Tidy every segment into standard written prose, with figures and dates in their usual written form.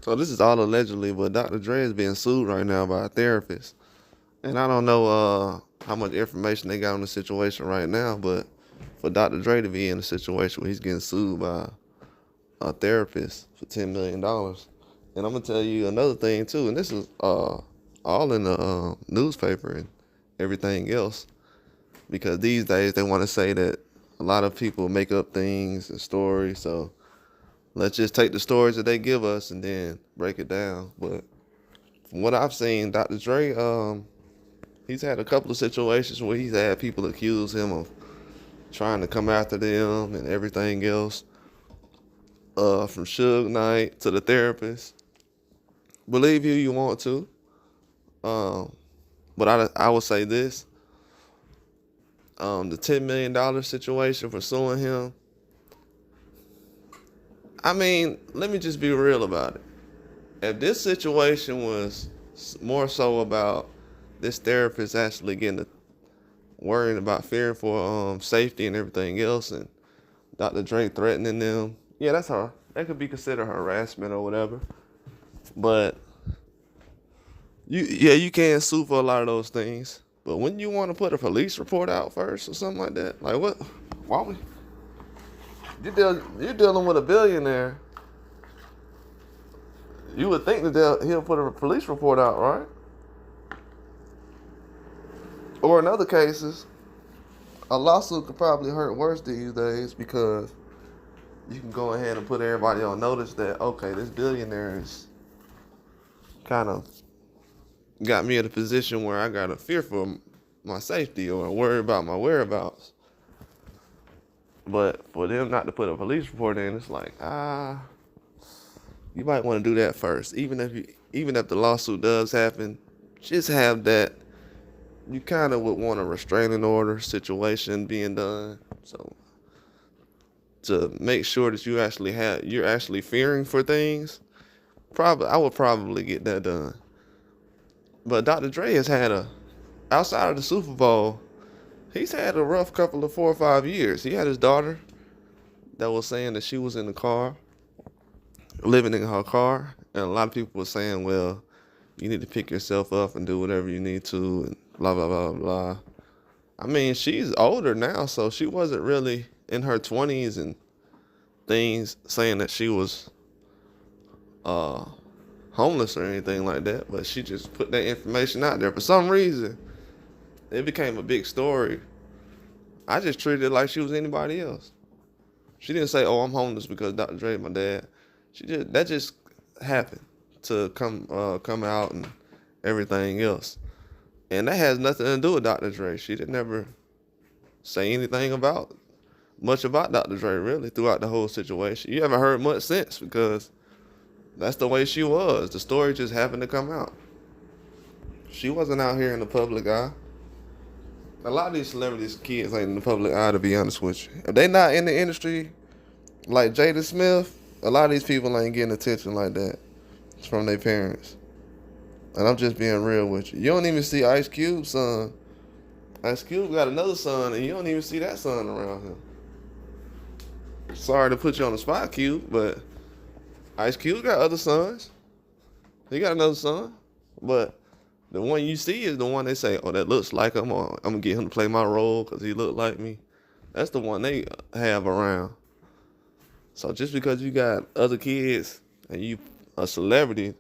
So this is all allegedly, but Dr. Dre is being sued right now by a therapist. And I don't know how much information they got on the situation right now, but for Dr. Dre to be in a situation where he's getting sued by a therapist for $10 million. And I'm gonna tell you another thing too, and this is all in the newspaper and everything else, because these days they want to say that a lot of people make up things and stories. So let's just take the stories that they give us and then break it down. But from what I've seen, Dr. Dre, he's had a couple of situations where he's had people accuse him of trying to come after them and everything else. From Suge Knight to the therapist. Believe who you want to. Um, but I would say this. The $10 million situation for suing him. I mean, let me just be real about it. If this situation was more so about this therapist actually getting worrying about fearing for safety and everything else, and Dr. Dre threatening them, yeah, that could be considered harassment or whatever. But you can sue for a lot of those things. But when you want to put a police report out first or something like that, like what? Why would you're dealing with a billionaire? You would think that he'll put a police report out, right? Or in other cases, a lawsuit could probably hurt worse these days because you can go ahead and put everybody on notice that, okay, this billionaire is kind of got me in a position where I gotta fear for my safety or worry about my whereabouts. But for them not to put a police report in, it's like, you might want to do that first. Even if the lawsuit does happen, just have that. You kind of would want a restraining order situation being done. So to make sure that you're actually fearing for things, I would probably get that done. But Dr. Dre has had outside of the Super Bowl, he's had a rough couple of 4 or 5 years. He had his daughter that was saying that she was in the car, living in her car, and a lot of people were saying, well, you need to pick yourself up and do whatever you need to, and blah, blah, blah, blah. I mean, she's older now, so she wasn't really in her 20s and things saying that she was uh, homeless or anything like that, but she just put that information out there. For some reason, it became a big story. I just treated it like she was anybody else. She didn't say, "Oh, I'm homeless because Dr. Dre, my dad." That just happened to come out and everything else, and that has nothing to do with Dr. Dre. She didn't ever say anything much about Dr. Dre really throughout the whole situation. You haven't heard much since because that's the way she was. The story just happened to come out. She wasn't out here in the public eye. A lot of these celebrities' kids ain't in the public eye, to be honest with you. If they not in the industry like Jada Smith, a lot of these people ain't getting attention like that from their parents. And I'm just being real with you. You don't even see Ice Cube's son. Ice Cube got another son, and you don't even see that son around him. Sorry to put you on the spot, Cube, but Ice Cube got other sons. He got another son, but the one you see is the one they say, "Oh, that looks like him," or "I'm gonna get him to play my role because he looked like me." That's the one they have around. So just because you got other kids and you a celebrity,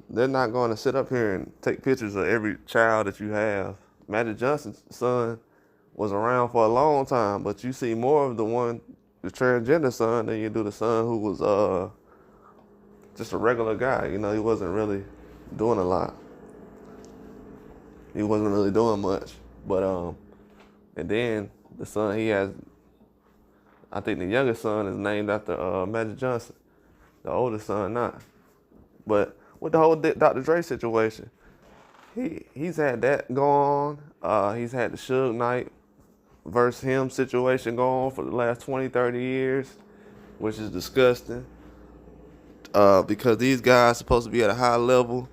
they're not going to sit up here and take pictures of every child that you have. Magic Johnson's son was around for a long time, but you see more of the transgender son, than you do the son who was just a regular guy. You know, he wasn't really doing a lot. He wasn't really doing much. But and then the son he has, I think the youngest son is named after Magic Johnson. The oldest son not. But with the whole Dr. Dre situation, he's had that going on. He's had the Suge Knight versus him situation going on for the last 20, 30 years, which is disgusting. Because these guys supposed to be at a high level.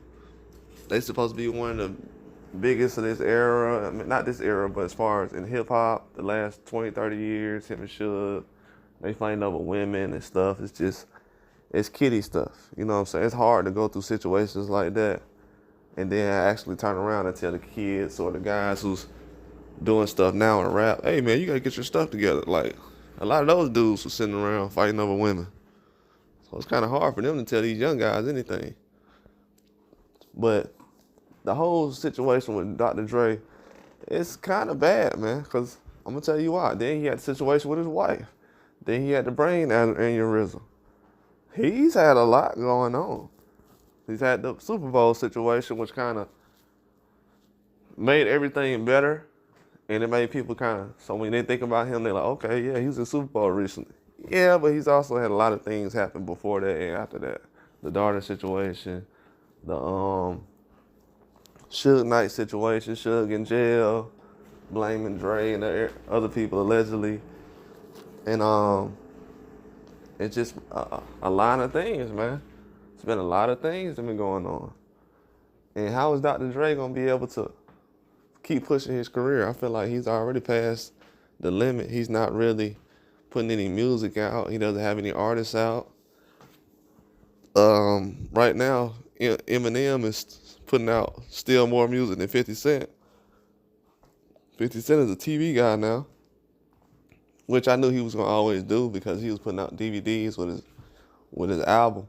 They supposed to be one of the biggest of this era. I mean, not this era, but as far as in hip hop, the last 20, 30 years, him and Suge, they fighting over women and stuff. It's just, it's kiddie stuff. You know what I'm saying? It's hard to go through situations like that and then actually turn around and tell the kids or the guys who's doing stuff now in rap, hey man, you gotta get your stuff together. Like, a lot of those dudes were sitting around fighting over women. So it's kind of hard for them to tell these young guys anything. But the whole situation with Dr. Dre, it's kind of bad, man, because I'm going to tell you why. Then he had the situation with his wife. Then he had the brain aneurysm. He's had a lot going on. He's had the Super Bowl situation, which kind of made everything better. And it made people kind of, so when they think about him, they're like, okay, yeah, he was in Super Bowl recently. Yeah, but he's also had a lot of things happen before that and after that. The daughter situation, the Suge Knight situation, Suge in jail, blaming Dre and the other people allegedly. And it's just a lot of things, man. It's been a lot of things that been going on. And how is Dr. Dre gonna be able to keep pushing his career? I feel like he's already past the limit. He's not really putting any music out. He doesn't have any artists out. Right now, Eminem is putting out still more music than 50 Cent. 50 Cent is a TV guy now, which I knew he was gonna always do because he was putting out DVDs with his album.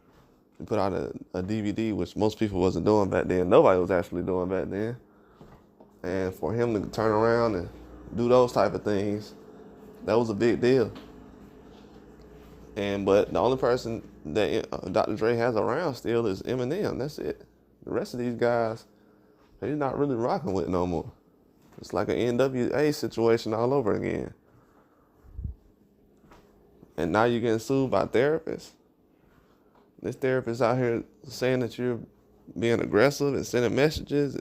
He put out a DVD, which most people wasn't doing back then. Nobody was actually doing back then. And for him to turn around and do those type of things, that was a big deal. But the only person that Dr. Dre has around still is Eminem. That's it. The rest of these guys, he's not really rocking with no more. It's like an NWA situation all over again. And now you're getting sued by therapists. This therapist out here saying that you're being aggressive and sending messages.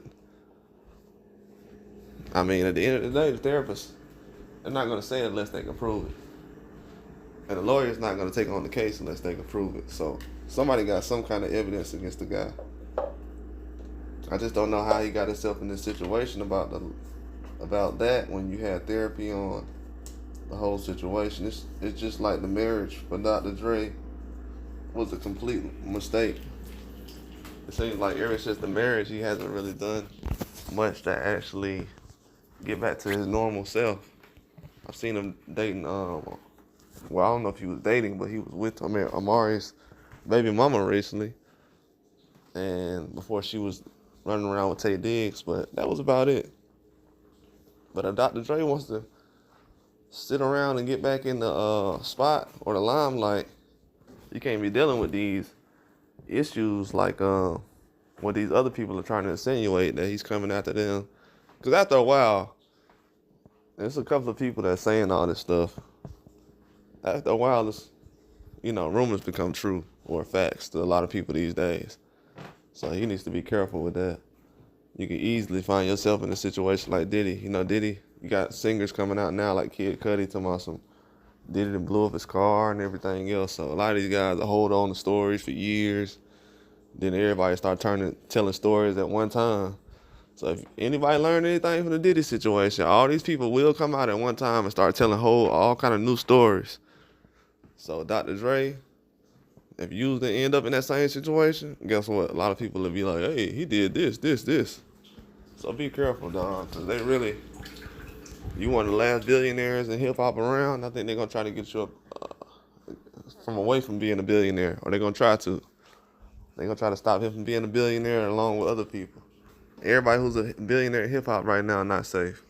I mean, at the end of the day, the therapist, they're not going to say it unless they can prove it. And the lawyer's not going to take on the case unless they can prove it. So somebody got some kind of evidence against the guy. I just don't know how he got himself in this situation about that when you had therapy on the whole situation. It's just like the marriage for Dr. Dre was a complete mistake. It seems like ever since the marriage, he hasn't really done much to actually get back to his normal self. I've seen him dating, well, I don't know if he was dating, but he was with Amari's baby mama recently. And before she was running around with Tay Diggs, but that was about it. But if Dr. Dre wants to sit around and get back in the spot or the limelight, you can't be dealing with these issues like what these other people are trying to insinuate that he's coming after them. Because after a while, there's a couple of people that's saying all this stuff. After a while, rumors become true or facts to a lot of people these days. So he needs to be careful with that. You can easily find yourself in a situation like Diddy. Diddy, you got singers coming out now like Kid Cudi talking about some Diddy that blew up his car and everything else. So a lot of these guys will hold on to stories for years. Then everybody start telling stories at one time. So if anybody learned anything from the Diddy situation, all these people will come out at one time and start telling all kind of new stories. So Dr. Dre, if you was to end up in that same situation, guess what? A lot of people will be like, hey, he did this. So be careful, dog, because you one of the last billionaires in hip-hop around. I think they're going to try to get you up from away from being a billionaire, or they're going to try to. They're going to try to stop him from being a billionaire along with other people. Everybody who's a billionaire in hip-hop right now is not safe.